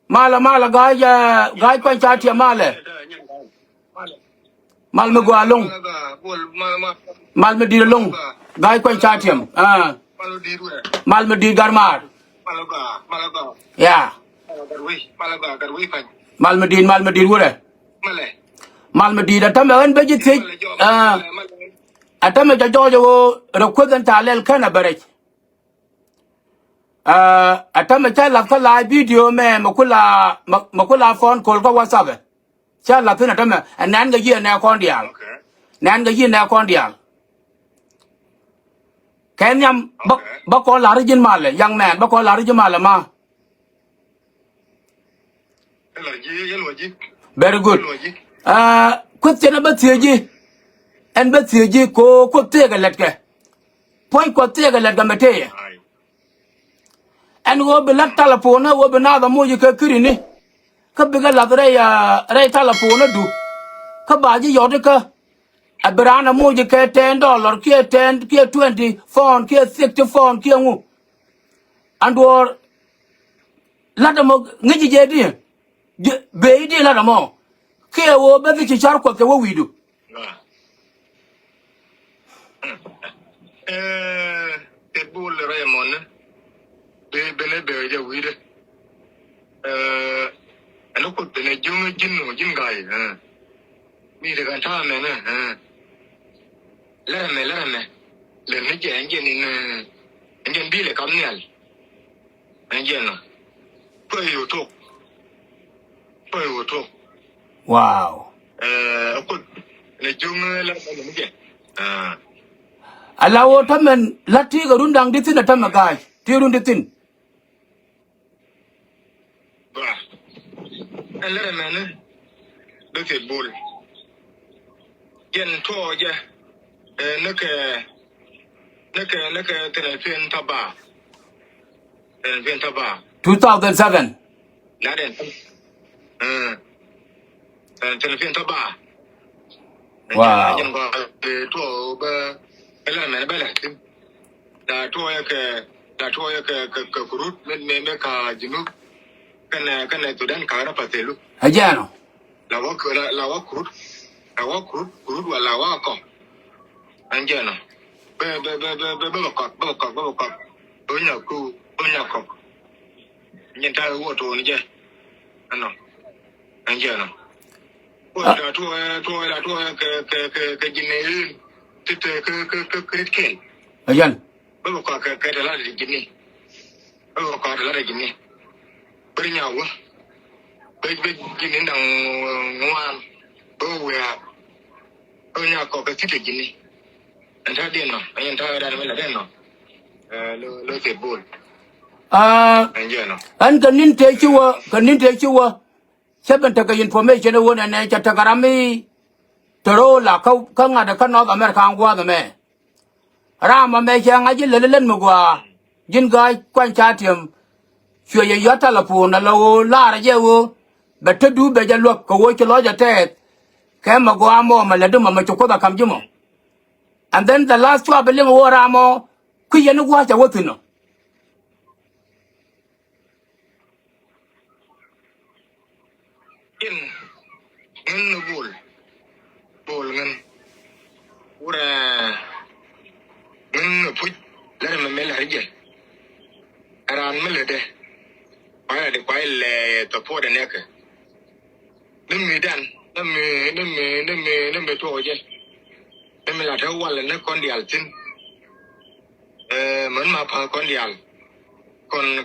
mala gai kwan chati male mal me go along mal me dir long gai kwan chati mal me dir garmar ya mal me dir wure mal me dir ta me en beji ti ata me jojo ro ko dan talel kana barek ata me cha la ka live video me makula phone call ko whatsapp cha la tin ata me nan ga yi na kon dial nan ga yi na kon dial ken yam ba ko la ri jin male yang man ba ko la ri jin male ma very good question about theji and but theji ko te ga let ke point ko te ga let ga mate and go be la telephone wo be na da mo ji ke kiri ni ka be ga la re telephone du ka ba ji yo de ka abrana mo ji ke $10 ke 10 ke 20 phone ke 60 phone ke ngu and or la da mo ngi je di be di la da mo ke wo be ti char ko ke wo widu te bol Raymond be ne be ja wide ano ko ne junga jin gai mi de kan ta me ne la me le ne je nge ni nge bi le kam nyal nge no ko yo to wow ko ne junga la me je alawo tamen lati ga rundang ditin ta magai ti runditin ba la me ne do te bol yen to je nake telefon taba 2007 la den telefon taba wow yen ba to ba la me ba la tin da to ya ke kurut me ka jinu kana to dan ka ra patelu ajano la wa kurut wala wa ko anjana be ko onya ko nyenta wo to ni je ano anjana o da to ke jinne tete ke kriken ajan be ko ke da la jinne be ko da la jinne brinya wo be jinne nang ngwan o ya onya ko ke tete jinne anta de no anta da me la de no lo te bol anjana an kanin te chiwa seben ta information wona ne cha tagarami toro la ka ngada ka North America ngwa da me rama me cha ngaji lelen mu gwa jin gai kwan chatiam chwe ye yata la pu na lo la ra je wo beta du be ja lo ko wo chi lo ja te ke ma gwa mo ma le du ma chu ko da kam jimo and then the last two beling wo ramo ku ye ni gwa cha wo tino ngân bol ngân ura ngân put la me mel harje aran mel de para de kwai le to po de nek nemi dan nemi to je nemi la taw wala ne kon dial tin man ma pa kon dial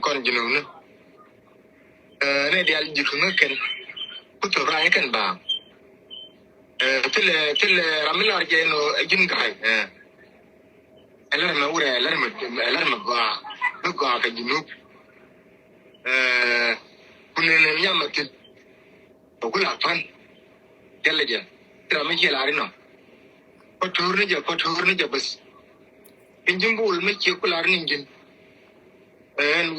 kon jinu ne dial jitu ken kuto rai kan ba tele ramil arje no jin kai alarma ura alarma ga ka jinu kunene nyamati okula pan teleje trame jelari no ko turne je bas injimbul me ke kular ninjin en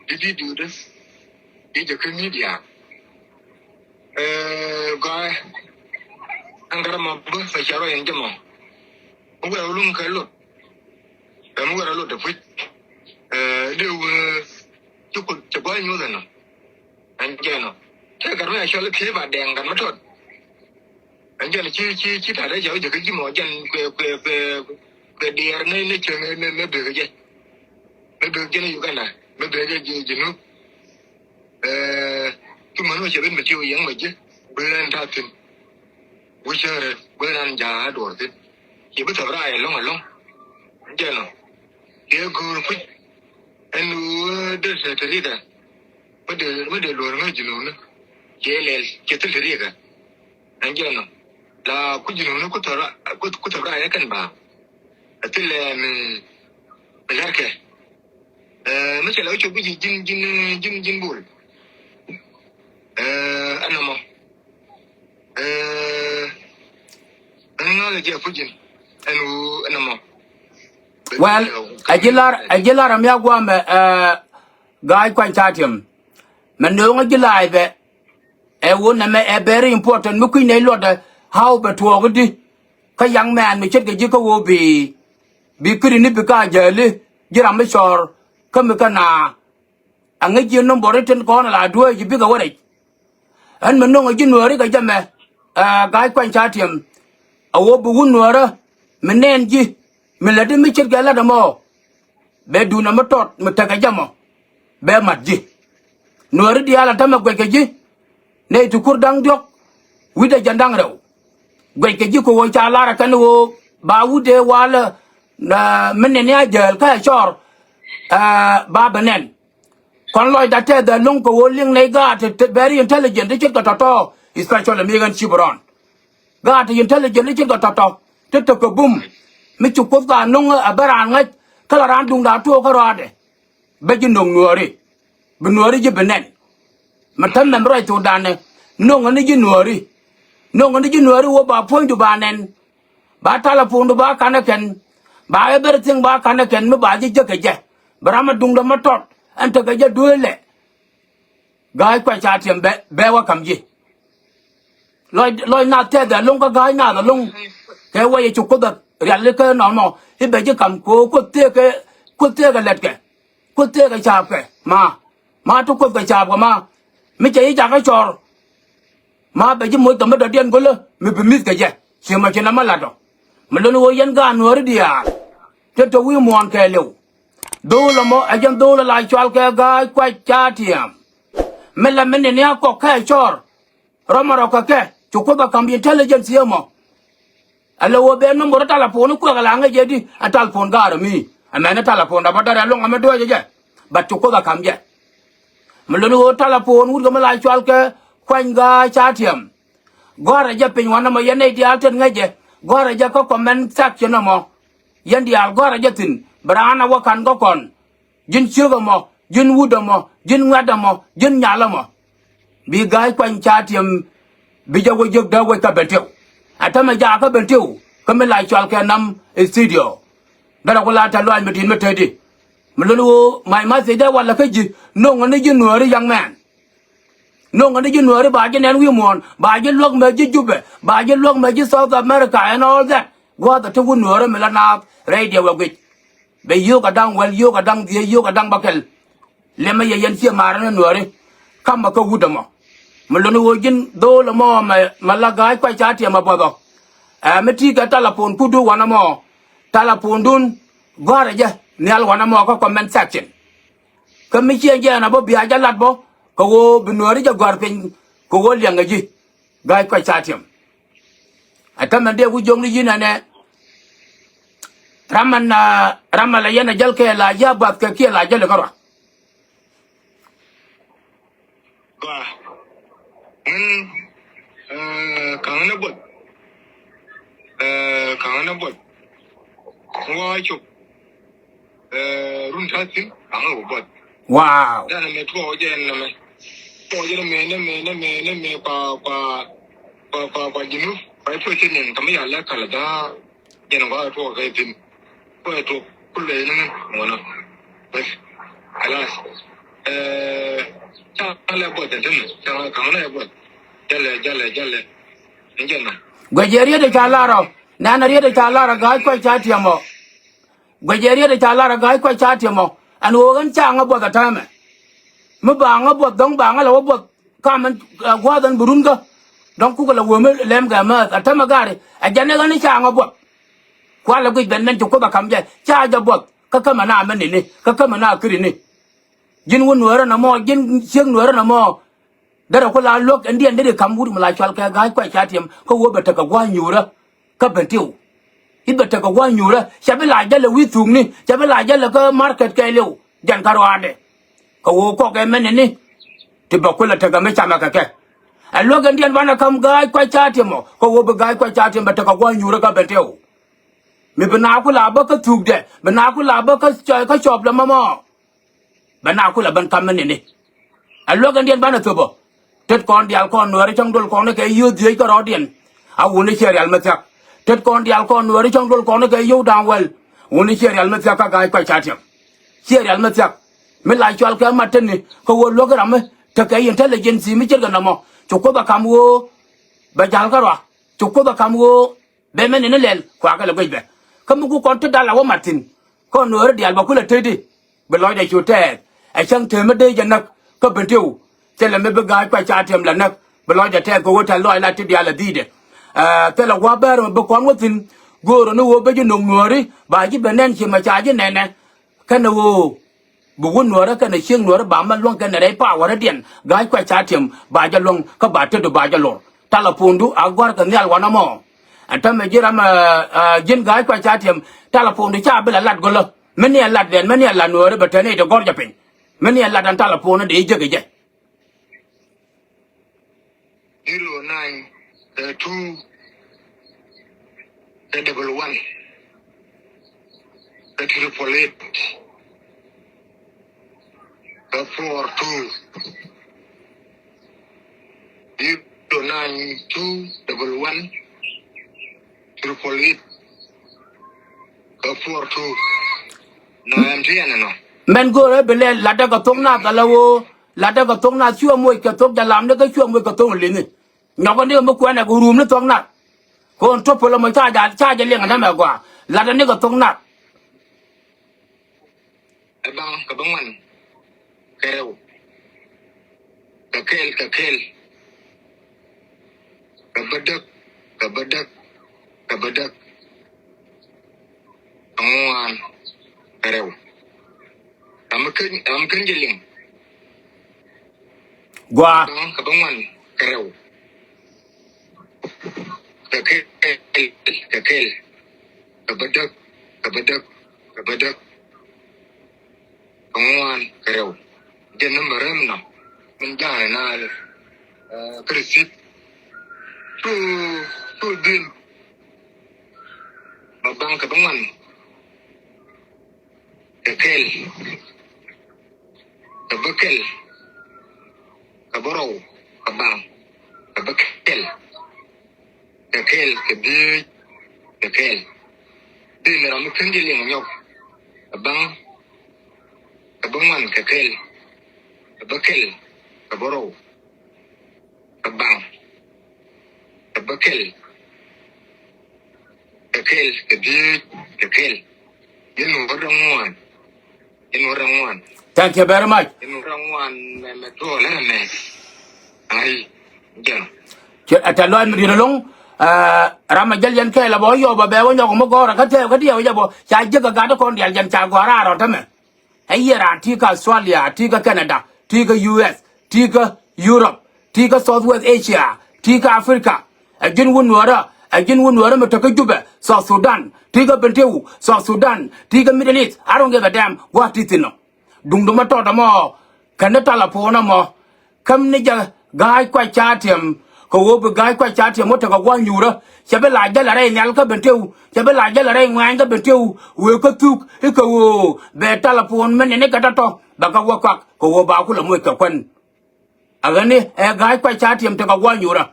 didi dude ije ke media ga angara ma bu fa jaro en jamo ngwa ulum kalo ngwa lo de fu de tukul te ba nyu da no anh chơi nó thế cả mấy cho lấy thế và đèn gần mất thôi anh chơi là chi thà đấy giờ cái gì mà chân về đèn này chơi nó được cái gì nó được cái này cái này nó được cái gì nó chúng mình chơi bên mà chơi giống mà chứ bên anh ta tin bây giờ bên anh già đuổi tin chỉ biết thở ra long anh chơi nó cái guru anh đưa sẽ thấy đấy mới để luôn ngay chừng nữa chế lên chế tới thế cả anh chơi nó là cái chừng nó có thở ra cái căn bà thế là mình làm cái mấy cái lối chụp cái gì jin bùn anh mà anh nói là gì phụ jin anh mà well ajilar am ya gwa me guy quan chatim man no ngajilai be e wona me e very important mu kuin nei lot how be to gudi ka young man mi chet ge ko wo bi kri ni bi ka jale jiram me sor kam ka na anga ji no boriten ko na la do ji bi ga wore an man no ngajinwari ka jame guy quan chatim awo bu wunwara menen ji miladi mi chet gala damo be duna matot mutaka jamo be matji nori diala tama gwekeji ne tu kurdang diok wida jandang rew gwekeji ko wo cha lara kan wo ba wude wala na menen ya jel ka chor ba banen kon loy date da long ko wo ling nei ga te very intelligent chet ka to especially megan chibron ga te intelligent chet ka to te ko bum mi chụp có cả nông ở baran ngay cái là ran dung đá tua cái rồi đấy bây giờ nông nuôi đi chứ bên này mà thằng mình rồi tụi đàn này nông anh đi chứ nuôi đi wo bà phun tụi bà này bà ta là phun tụi bà cán ken bà ấy bây giờ bà cán ken mới bà chỉ cái gì bà mà dung đá mà tốt anh thấy cái gì đuôi lệ gái quay cha tiền bé qua cầm gì lôi nát thế để lông cái gái nát là lông cái quay chụp có được riêng cái nó mà thì bây giờ cầm cô tia cái lẹt cái chạp cái mà tôi cái chạp mà mình chạy ra cái trò mà bây giờ mỗi tầm đó điên có lơ mình bị mít cái gì xem mà chuyện nào là đó mình luôn ngồi yên gan ngồi đi à cho tôi vui muôn cái liu đôi là mà anh em đôi là lại cho cái gái quay cha tiệm mình là mình này có cái trò rồi mà cái chụp có cầm intelligence mà alo wo be no moro telephone ko gala nga jedi a telephone gara mi amena telephone da badara long ame do je bat ko da kam je mlo wo telephone wut gama la chwal ke kwan ga chatiam gora je pin wana ma yene di alten nga je gora je ko comment section mo yendi al gora je tin brana wo kan go kon jin chugo mo jin wudo mo jin ngada mo jin nyala mo bi ga kwan chatiam bi jago jog da wo ka betew atama ja ka bentiu kame la chwal ke nam studio dara ko la ta lo an metin metedi mlulu mai ma se da wala ke ji no ngane ji nuori young man no ngane ji nuori ba je nen wi mon ba je lok me ji jube ba je lok me ji South America and all that go the to nuori me la na radio wa git be yo ka dang wel yo ka dang die yo ka dang bakel le me yen si ma ran nuori kam ba ko wudamo mlunu wo jin do la mo ma la gai kwa cha ti ma bodo meti ga telefon kudu wana mo telefon dun gore je nyal wana mo ko comment section ko mi che je na bo bia ja lat bo ko wo binori ja gor pin ko wo lianga ji gai kwa cha ti atama de wu jong ni yina ne ramala yana jal ke la ja bat ke la jal ko 강하나 뭐 와이쇼 룬타신 강하고 뭐 wow 나는 내 토제는 매 과 진우 pai pui tin ning kami ala kala da yana ba to ga tin ko to kulle nan wona bas alas ta ala bo da tin ta ka na bo jale injana Guajeriya de Chalaro, Nanaria de Chalara, Guy quite chatiamo. Guajeriya de Chalara, Guy quite chatiamo, and Wogan Chang about the time. me banga bot dong banga la bot ka man gwa dan burun ga donc ku la wo me lem ga ma atama gare a jane ga ni cha nga bot kwa la gwi ben men ko ba kam je cha ja bot ka mana man ni ka mana kri ni jin won wora na mo jin sieng wora na mo dara ko la lok andi ande kam wuri mala chal ka ga kwa cha tiam ko wo beta ka gwa nyura ka bentiu i beta ka gwa nyura chabe la ja le wi tung ni chabe la ja le ka market ka lew jan karwade ko wo ko ke men ni ti ba ko la ta ga me chama ka ke a lok andi an bana kam ga kwa cha tiam ko wo ba ga kwa cha tiam beta ka gwa nyura ka bentiu mi bana ko la ba ka tuk de bana ko la ba ka chop la mama bana ko la ban kam ni a lok andi an bana to bo tet kon dial kon nuari trong dol kon ke yu dei ka rodien a woni serial matak tet kon dial kon nuari trong dol kon ke yu down well woni serial matak ka ga kwa chatem serial matak me la chwal ka maten ni ko wo logram te ke intelligence mi cher ga mo choko ba kam wo ba jal ka ro choko ba kam wo be men ne lel kwa ka le be kam ku kon te dala wo martin kon nuari dial ba ku le tedi be loy de chute a chang te me de janak ko bentiu te la me be ga kwa cha tem la nak be lo ja te ko ta lo la ti dia la di de te la wa ba be kon watin go ro no wo be ju no ngori ba ji benen chi ma cha ji ne ne ka no wo bu won no ra ka ne chieng no ra ba ma long ka ne dai pa wa ra dien ga kwa cha tem ba ja long ka ba te do ba ja lo ta la pundu a gwar ka nyal wa na mo anta me ji ra ma jin ga kwa cha tem ta la pundu cha be la lat go lo me ne lat den me ne la no ra ba te ne de gor ja pe me ne lat an ta la pundu de je ge 09 2 double 1 triple 8 4 2 09 2 double 1 triple 8 4 2 no em thấy anh nó men go re bele la da ka tong na ka la wo la da ka tong na chua moi ka tok ja lam de ka chua moi ka tong le ni nya ko ne mo ko na ko rum ne tong na ko to polo mo cha ja le nga ma kwa la da ne ka tong na bang ka bang man kêu ka kel ka badak amuan kêu am kan jeling gwa ka bang man kêu ka kel ka badak amuan kêu je number na min ja na krisip tu din babang ka bang man kel ka bakel ka boro ka bang ka bakel ka bi ka kel din ra mu kan jeling nyok bang ka bang man ka kel ka bakel ka boro ka bang ka bakel ka bi ka kel yin orang wan thank you very much yin orang wan me to la me ai ja che ata lo mi ro long rama jal yan ke la bo yo ba be wo nyok mo go ra ka te ka dia ja bo cha je ga da kon dial jan cha go ra ro ta me ai ran ti ka Australia ti ka Canada ti ka US ti ka Europe ti ka Southwest Asia ti ka Africa a jin won wara me to ka juba South Sudan ti ka bentewu South Sudan ti ka Middle East I don't give a damn what it no dung dum to da mo kan ta la po na mo kam ni ja ga kwa cha tem ko wo be ga kwa cha tem mo to ka gwa nyura che be la ja la re nyal ka bentewu che be la ja la re ngwan ka bentewu we ka tuk e ka wo be ta la po men ne ka ta to ba ka wa kwa ko wo ba ku la mo ka kwan agani e ga kwa cha tem to ka gwa nyura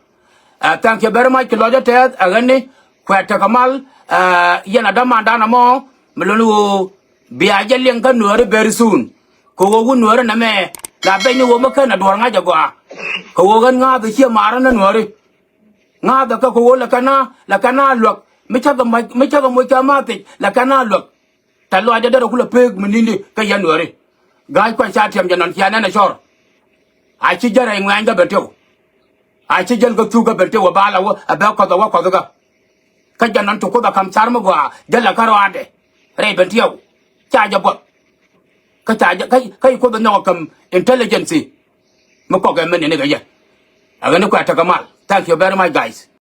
thank you very much Lord Ted agani kwa takamal yana damanda na mo mlolu biya jalen kan nuore very soon ko wo nuore na me la be ni wo maka na dor nga jagwa ko wo gan nga be che mara na nuore nga da ka ko wo la kana lok me chaga mo ka ma te la kana lok ta lo ada da ku la peg menindi ka ya nuore ga kwa cha tiam janan kiana na shor I chi jara ngwan ga beto I chi jal ga tu ga beto ba la wa ba ko ga ka janan to ko da kam char mo gwa jala karo ade re bentio cha ja bot ka cha ja kai ko da no kam intelligence mo ko ga men ne ga ya aga ne ko ta kamal thank you very much guys